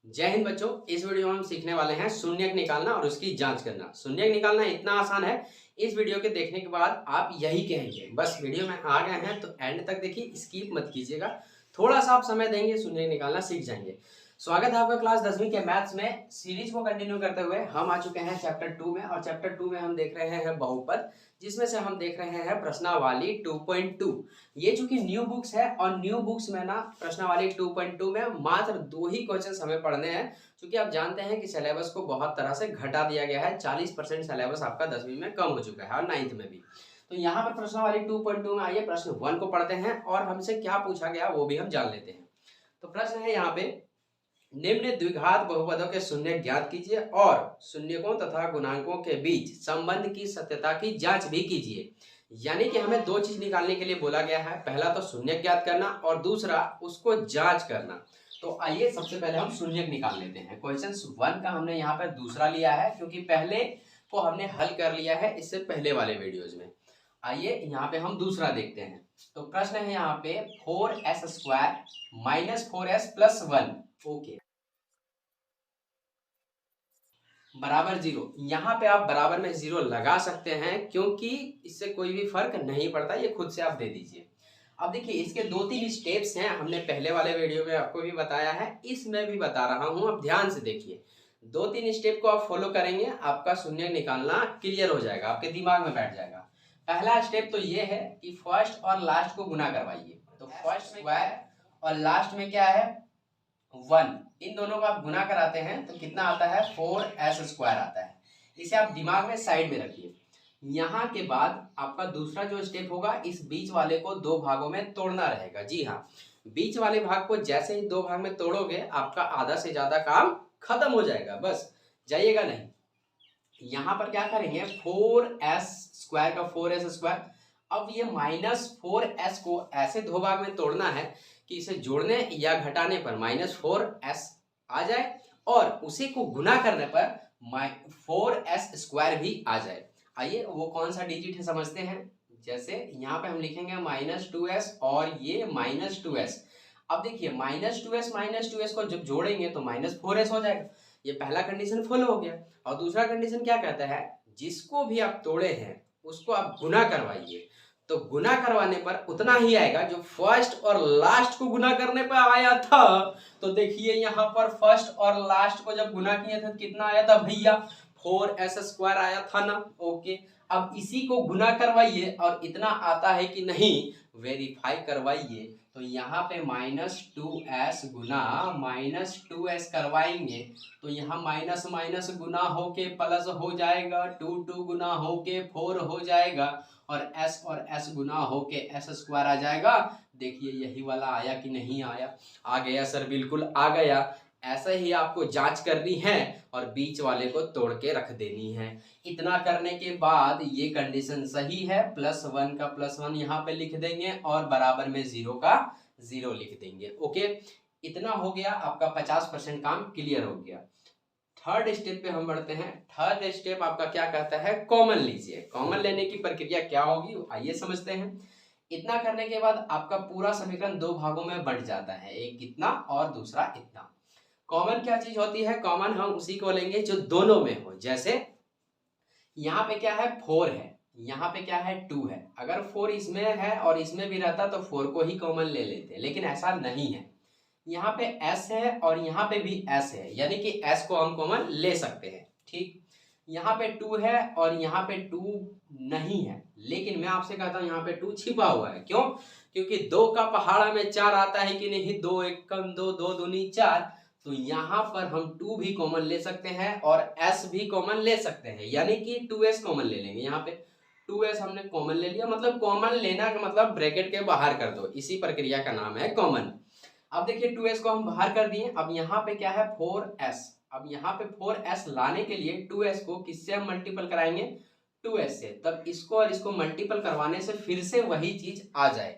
जय हिंद बच्चों। इस वीडियो में हम सीखने वाले हैं शून्यक निकालना और उसकी जांच करना। शून्यक निकालना इतना आसान है, इस वीडियो के देखने के बाद आप यही कहेंगे। बस वीडियो में आ गए हैं तो एंड तक देखिए, स्किप मत कीजिएगा। थोड़ा सा आप समय देंगे, शून्यक निकालना सीख जाएंगे। स्वागत है आपका क्लास 10वीं के मैथ्स में। सीरीज को कंटिन्यू करते हुए हम आ चुके हैं चैप्टर 2 में, और चैप्टर 2 में हम देख रहे हैं बहुपद, जिसमें से हम देख रहे हैं प्रश्नावली 2.2। ये चूंकि न्यू बुक्स है और न्यू बुक्स में ना प्रश्नावली 2.2 में मात्र 2 ही क्वेश्चन हमें पढ़ने हैं, क्योंकि आप जानते हैं कि सिलेबस को बहुत तरह से घटा दिया गया है। 40% सिलेबस आपका 10वीं में कम हो चुका है और 9th में भी। तो यहाँ पर प्रश्नावली 2.2 में आइए प्रश्न 1 को पढ़ते हैं और हमसे क्या पूछा गया वो भी हम जान लेते हैं। तो प्रश्न है यहाँ पे, निम्न द्विघात बहुपदों के शून्य ज्ञात कीजिए और शून्यकों तथा गुणांकों के बीच संबंध की सत्यता की जांच भी कीजिए। यानी कि हमें दो चीज निकालने के लिए बोला गया है, पहला तो शून्य ज्ञात करना और दूसरा उसको जांच करना। तो आइए सबसे पहले हम शून्यक निकाल लेते हैं। क्वेश्चन 1 का हमने यहाँ पर दूसरा लिया है, क्योंकि पहले को हमने हल कर लिया है इससे पहले वाले वीडियोज में। आइए यहाँ पे हम दूसरा देखते हैं। तो प्रश्न है यहाँ पे 4s² माइनस 4s+1 ओके बराबर 0। यहाँ पे आप बराबर में 0 लगा सकते हैं, क्योंकि इससे कोई भी फर्क नहीं पड़ता, ये खुद से आप दे दीजिए। अब देखिए इसके 2-3 स्टेप्स हैं, हमने पहले वाले वीडियो में आपको भी बताया है, इसमें भी बता रहा हूँ। अब ध्यान से देखिए, 2-3 स्टेप को आप फॉलो करेंगे, आपका शून्य निकालना क्लियर हो जाएगा, आपके दिमाग में बैठ जाएगा। पहला स्टेप तो ये है कि फर्स्ट और लास्ट को गुना करवाइए। तो फर्स्ट स्क्वायर और लास्ट में क्या है 1, इन दोनों को आप गुना कराते हैं तो कितना आता है 4s² आता है। इसे आप दिमाग में साइड में रखिए। यहाँ के बाद आपका दूसरा जो स्टेप होगा, इस बीच वाले को 2 भागों में तोड़ना रहेगा। जी हाँ, बीच वाले भाग को जैसे ही 2 भाग में तोड़ोगे, आपका आधा से ज्यादा काम खत्म हो जाएगा, बस जाइएगा नहीं। यहाँ पर क्या करेंगे 4s² का 4s²। अब ये -4s को ऐसे 2 भाग में तोड़ना है कि इसे जोड़ने या घटाने पर -4s आ जाए और उसी को गुना करने पर 4s² भी आ जाए। आइए वो कौन सा डिजिट है समझते हैं। जैसे यहाँ पे हम लिखेंगे -2s और ये -2s। अब देखिए -2s को जब जोड़ेंगे तो -4s हो जाएगा। ये पहला कंडीशन फुल हो गया। और दूसरा कंडीशन क्या कहता है, जिसको भी आप तोड़े हैं उसको आप गुना करवाइए। तो गुना करवाने पर उतना ही आएगा जो फर्स्ट और लास्ट को गुना करने पर आया था। तो देखिए यहाँ पर फर्स्ट और लास्ट को जब गुना किया था कितना आया था भैया, 4s² आया था ना। ओके, अब इसी को गुना करवाइए और इतना आता है कि नहीं वेरीफाई करवाइए। तो यहाँ पे -2s गुना -2s करवाएंगे तो यहाँ माइनस माइनस गुना होके प्लस हो जाएगा, 2 गुना होके 4 हो जाएगा और s गुना होके s² आ जाएगा। देखिए यही वाला आया कि नहीं आया। आ गया सर, बिल्कुल आ गया। ऐसे ही आपको जांच करनी है और बीच वाले को तोड़ के रख देनी है। इतना करने के बाद ये कंडीशन सही है, +1 का +1 यहाँ पे लिख देंगे और बराबर में 0 का 0 लिख देंगे। ओके, इतना हो गया, आपका 50% काम क्लियर हो गया। थर्ड स्टेप पे हम बढ़ते हैं। थर्ड स्टेप आपका क्या कहता है, कॉमन लीजिए। कॉमन लेने की प्रक्रिया क्या होगी आइए समझते हैं। इतना करने के बाद आपका पूरा समीकरण 2 भागों में बंट जाता है, एक इतना और दूसरा इतना। कॉमन क्या चीज होती है, कॉमन हम उसी को लेंगे जो दोनों में हो। जैसे यहाँ पे क्या है 4 है, यहाँ पे क्या है 2 है। अगर 4 इसमें है और इसमें भी रहता तो 4 को ही कॉमन ले लेते, लेकिन ऐसा नहीं है। यहाँ पे s है और यहाँ पे भी s है, यानी कि s को हम कॉमन ले सकते हैं। ठीक, यहाँ पे 2 है और यहाँ पे 2 नहीं है, लेकिन मैं आपसे कहता हूँ यहाँ पे 2 छिपा हुआ है। क्यों? क्योंकि 2 का पहाड़ा में 4 आता है कि नहीं, 2 1 कम 2, 2 दूनी 4। तो यहाँ पर हम 2 भी कॉमन ले सकते हैं और s भी कॉमन ले सकते हैं, यानी कि 2s कॉमन ले लेंगे। यहाँ पे 2s हमने कॉमन ले लिया, मतलब कॉमन लेना का मतलब ब्रैकेट के बाहर कर दो, इसी प्रक्रिया का नाम है कॉमन। अब देखिए 2s को हम बाहर कर दिए। अब यहाँ पे क्या है 4s। अब यहाँ पे 4s लाने के लिए 2s को किससे हम मल्टीपल कराएंगे, 2s से। तब इसको और इसको मल्टीपल करवाने से फिर से वही चीज आ जाए।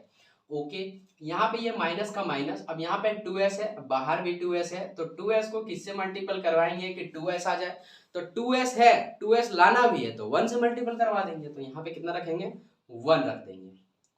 ओके, यहाँ पे ये माइनस का माइनस, अब यहाँ पे 2s है, बाहर भी 2s है, तो 2s को किससे मल्टीपल करवाएंगे कि 2s आ जाए। तो 2s है, 2s लाना भी है तो 1 से मल्टीपल करवा देंगे। तो यहाँ पे कितना रखेंगे 1 रख देंगे।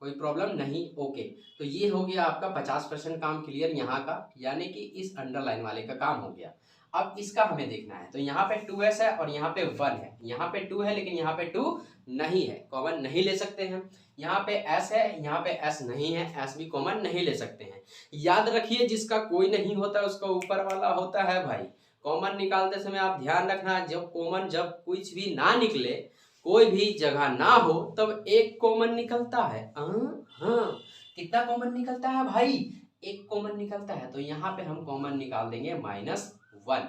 कोई प्रॉब्लम नहीं, ओके। तो ये हो गया आपका 50% काम क्लियर यहाँ का, यानी कि इस अंडरलाइन वाले का काम हो गया। अब इसका हमें देखना है, तो यहाँ पे 2s है और यहाँ पे 1 है, यहाँ पे 2 है लेकिन यहाँ पे 2 नहीं है, कॉमन नहीं ले सकते हैं। यहाँ पे s है, यहाँ पे s नहीं है, s भी कॉमन नहीं ले सकते हैं। याद रखिए जिसका कोई नहीं होता उसका ऊपर वाला होता है भाई। कॉमन निकालते समय आप ध्यान रखना, जब कॉमन जब कुछ भी ना निकले, कोई भी जगह ना हो, तब एक कॉमन निकलता है। हाँ, कितना कॉमन निकलता है भाई? एक कॉमन निकलता है। तो यहाँ पे हम कॉमन निकाल देंगे -1।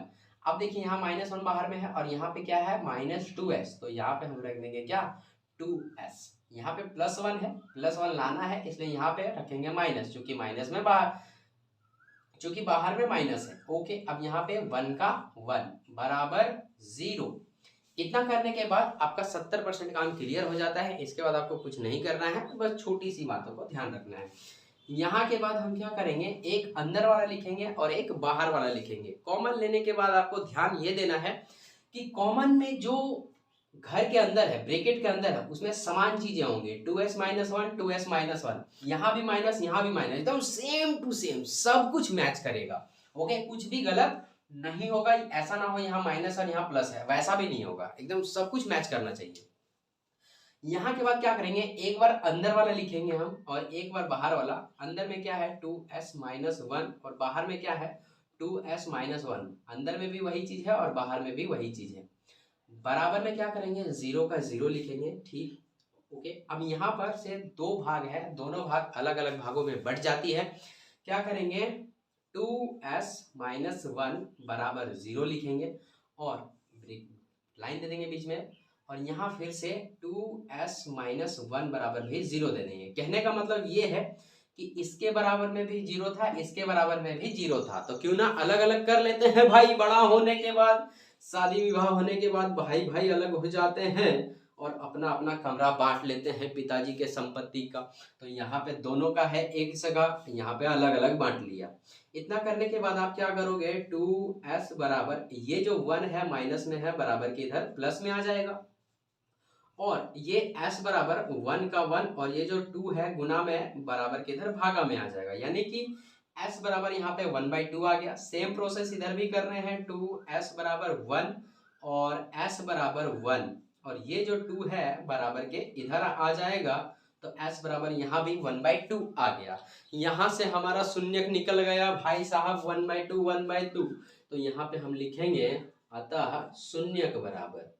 अब देखिए यहाँ -1 बाहर में है और यहाँ पे क्या है -2s, तो यहाँ पे हम रख देंगे क्या 2s। यहाँ पे +1 है, +1 लाना है इसलिए यहाँ पे रखेंगे माइनस, चूंकि माइनस में चूंकि बाहर में माइनस है, ओके। अब यहाँ पे 1 का 1 बराबर 0। इतना करने के बाद आपका 70% काम क्लियर हो जाता है। इसके बाद आपको कुछ नहीं करना है, बस छोटी सी बातों को ध्यान रखना है। यहाँ के बाद हम क्या करेंगे, एक अंदर वाला लिखेंगे और एक बाहर वाला लिखेंगे। कॉमन लेने के बाद आपको ध्यान ये देना है कि कॉमन में जो घर के अंदर है, ब्रैकेट के अंदर है, उसमें समान चीजें होंगे, 2s - 1 2s - 1, यहाँ भी माइनस यहाँ भी माइनस, एकदम सेम टू सेम सब कुछ मैच करेगा, ओके। कुछ भी गलत नहीं होगा, ऐसा ना हो यहाँ माइनस और यहाँ प्लस है, वैसा भी नहीं होगा, एकदम सब कुछ मैच करना चाहिए। यहाँ के बाद क्या करेंगे, एक बार अंदर वाला लिखेंगे हम और एक बार बाहर वाला। अंदर में क्या है 2s - 1 और बाहर में क्या है 2s - 1। अंदर में भी वही चीज है और बाहर में भी वही चीज है। बराबर में क्या करेंगे, 0 का 0 लिखेंगे, ठीक, ओके। अब यहाँ पर से 2 भाग है, दोनों भाग अलग अलग भागों में बढ़ जाती है। क्या करेंगे 2s - 1 बराबर 0 लिखेंगे और लाइन दे देंगे बीच में, और यहाँ फिर से 2s - 1 बराबर भी 0 दे देंगे। कहने का मतलब ये है कि इसके बराबर में भी 0 था, इसके बराबर में भी 0 था, तो क्यों ना अलग अलग कर लेते हैं भाई। बड़ा होने के बाद, शादी विवाह होने के बाद भाई भाई अलग हो जाते हैं और अपना अपना कमरा बांट लेते हैं पिताजी के संपत्ति का। तो यहाँ पे दोनों का है एक जगह, यहाँ पे अलग अलग बांट लिया। इतना करने के बाद आप क्या करोगे, 2s बराबर, ये जो 1 है माइनस में है, बराबर के इधर प्लस में आ जाएगा, और ये s बराबर 1 का 1 और ये जो 2 है गुना में बराबर के इधर भागा में आ जाएगा, यानी कि s बराबर यहाँ पे 1/2 आ गया। सेम प्रोसेस इधर भी कर रहे हैं, 2s बराबर 1 और s बराबर 1, और ये जो 2 है बराबर के इधर आ जाएगा, तो s बराबर यहाँ भी 1/2 आ गया। यहाँ से हमारा शून्यक निकल गया भाई साहब, 1/2 1/2। तो यहाँ पे हम लिखेंगे अतः शून्यक बराबर,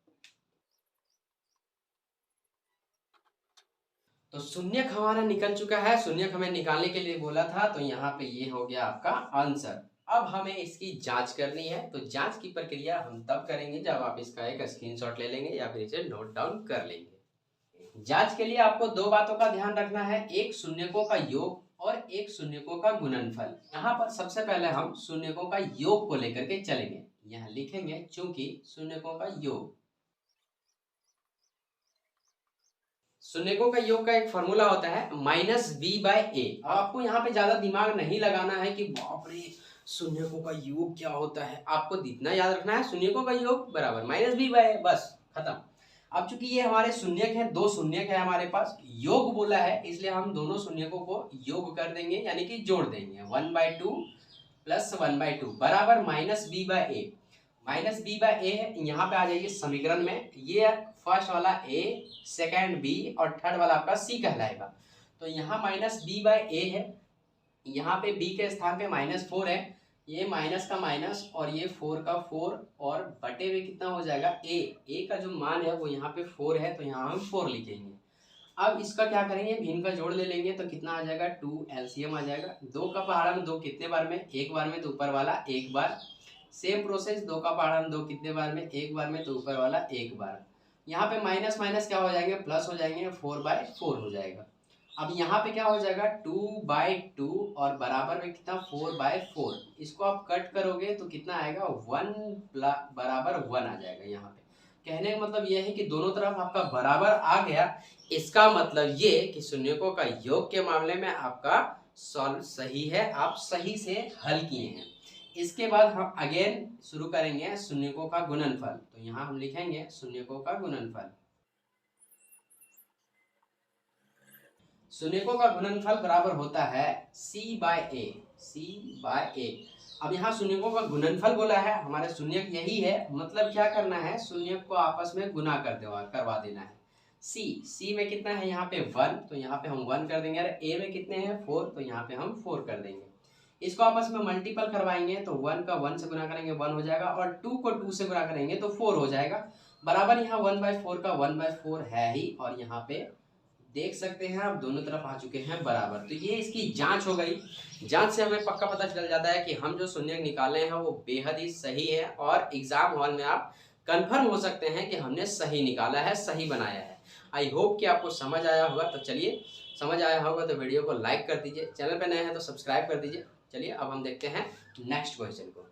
तो शून्यक हमारा निकल चुका है। शून्यक हमें निकालने के लिए बोला था, तो यहाँ पे ये हो गया आपका आंसर। अब हमें इसकी जांच करनी है, तो जांच की प्रक्रिया हम तब करेंगे जब आप इसका एक स्क्रीनशॉट ले लेंगे या फिर इसे नोट डाउन कर लेंगे। जांच के लिए आपको 2 बातों का ध्यान रखना है, एक शून्यकों का योग और एक शून्यकों का गुणनफल। यहाँ पर सबसे पहले हम शून्यकों का योग को लेकर के चलेंगे। यहाँ लिखेंगे चूंकि शून्यकों का योग, शून्यकों का योग का एक फॉर्मूला होता है -b/a। आपको यहाँ पे ज्यादा दिमाग नहीं लगाना है कि बाप रे शून्यकों का योग क्या होता है, आपको इतना याद रखना है शून्यकों का योग बराबर -b/a, बस खत्म। अब चूंकि ये हमारे शून्यक है, 2 शून्यक है हमारे पास, योग बोला है इसलिए हम दोनों शून्यकों को योग कर देंगे, यानी कि जोड़ देंगे। 1/2 + 1/2 बराबर -b/a। -b/a है, यहाँ पे आ जाइए समीकरण में, ये फर्स्ट वाला a, सेकंड b और थर्ड वाला आपका c कहलाएगा। तो यहाँ -b/a है, यहाँ पे b के स्थान पे -4 है, ये माइनस का माइनस और ये 4 का 4 और बटे में कितना हो जाएगा a का जो मान है वो यहाँ पे 4 है, तो यहाँ हम 4 लिखेंगे। अब इसका क्या करेंगे, भिन्न का जोड़ ले लेंगे, तो कितना आ जाएगा 2 LCM आ जाएगा। 2 का पहाड़ा में 2 कितने बार में, एक बार में, तो ऊपर वाला एक बार। सेम प्रोसेस 2 का पहाड़ा में 2 कितने बार में, एक बार में, तो ऊपर वाला एक बार। यहाँ पे माइनस माइनस क्या हो जाएंगे, प्लस हो जाएंगे, 4/4 हो जाएगा। अब यहाँ पे क्या हो जाएगा 2/2 और बराबर में कितना 4/4। इसको आप कट करोगे तो कितना आएगा 1 बराबर 1 आ जाएगा। यहाँ पे कहने का मतलब यह है कि दोनों तरफ आपका बराबर आ गया। इसका मतलब ये कि शून्यकों का योग के मामले में आपका सॉल्व सही है, आप सही से हल किए हैं। इसके बाद हम अगेन शुरू करेंगे शून्यकों का गुणनफल। तो यहाँ हम लिखेंगे शून्यकों का गुणनफल। शून्यकों का गुणनफल बराबर होता है C बाय ए। अब यहाँ शून्यकों का गुणनफल बोला है, हमारे शून्यक यही है, मतलब क्या करना है, शून्यक को आपस में गुना करवा देना है। C में कितना है यहाँ पे 1, तो यहाँ पे हम 1 कर देंगे। अरे A में कितने हैं 4, तो यहाँ पे हम 4 कर देंगे। इसको आपस में मल्टीपल करवाएंगे तो 1 का 1 से गुना करेंगे 1 हो जाएगा, और 2 को 2 से गुना करेंगे तो 4 हो जाएगा। बराबर यहाँ 1/4 का 1/4 है ही, और यहाँ पे देख सकते हैं आप दोनों तरफ आ चुके हैं बराबर। तो ये इसकी जांच हो गई। जांच से हमें पक्का पता चल जाता है कि हम जो शून्यक निकाले हैं वो बेहद ही सही है, और एग्जाम हॉल में आप कंफर्म हो सकते हैं कि हमने सही निकाला है, सही बनाया है। आई होप कि आपको समझ आया होगा। तो चलिए, समझ आया होगा तो वीडियो को लाइक कर दीजिए, चैनल पे नए हैं तो सब्सक्राइब कर दीजिए। चलिए अब हम देखते हैं नेक्स्ट क्वेश्चन को।